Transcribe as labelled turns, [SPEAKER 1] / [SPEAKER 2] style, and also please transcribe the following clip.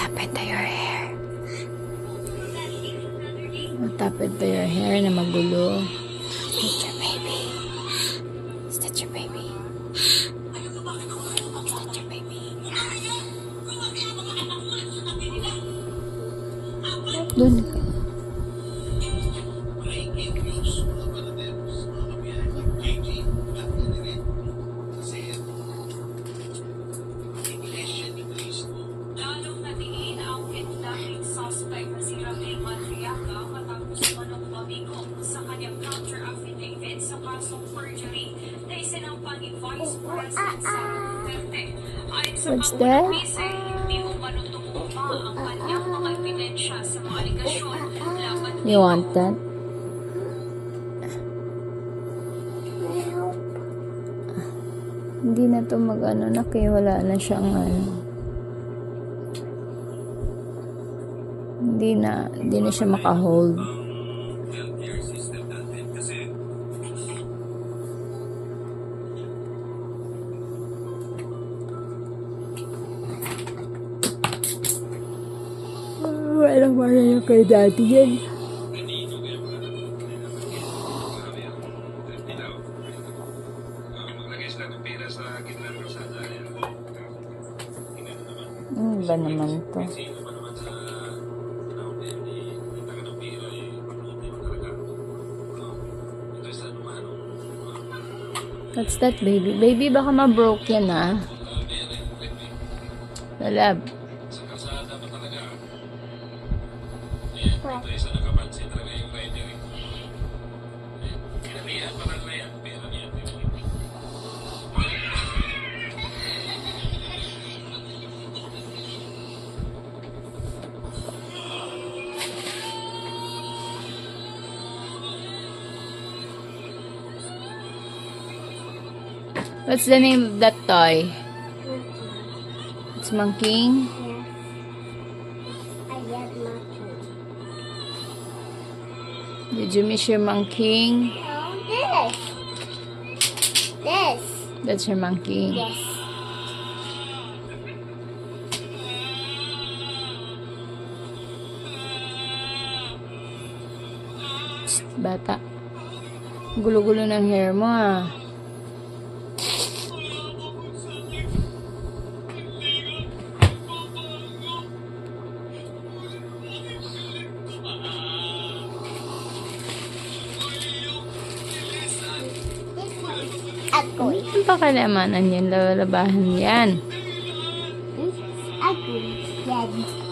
[SPEAKER 1] happened to your hair? What happened to your hair na magulo? Is that your baby? Is that your baby? Is that your baby? Doon ka.
[SPEAKER 2] Suspect na si Ramil Madriaga matapos manong mabigo sa kanyang counter-affidavit sa kasong perjury na isinampa ni Vice President Sara Duterte. Ayon sa
[SPEAKER 1] What's that?
[SPEAKER 2] pangungapise, hindi umano tumupa ang kanyang mga ebidensya sa mga aligasyon laban
[SPEAKER 1] You want that? Hindi na to mag-ano na kaya wala na siyang hindi na siya maka-hold.
[SPEAKER 3] Healthcare system natin kasi
[SPEAKER 1] Wala ba na kay daddy yan?
[SPEAKER 3] kanino kaya marami ang dilaw. Maglagay sila ng pera sa gitna ng kalsada. Tingnan naman.
[SPEAKER 1] Ba naman to?
[SPEAKER 3] Sino ba naman sa tao na yan taga ng pera panuti mo talaga. Ito sa ano.
[SPEAKER 1] What's that, baby? Baby, baka ma-broke yan, Lalab.
[SPEAKER 3] Sa kalsada pa talaga. Ito isa nakapansin talaga yung rider. Kinamihan pa lang na yan. Pera niya.
[SPEAKER 1] What's the name of that toy? It's Monkey.
[SPEAKER 4] I get monkey.
[SPEAKER 1] Did you miss your monkey?
[SPEAKER 4] No, this.
[SPEAKER 1] That's your monkey.
[SPEAKER 4] Yes.
[SPEAKER 1] Psst, bata. Gulo-gulo ng hair mo,
[SPEAKER 4] Ugly.
[SPEAKER 1] Ang pakalamanan yan, lalabahan yan.
[SPEAKER 4] Ugly. Red.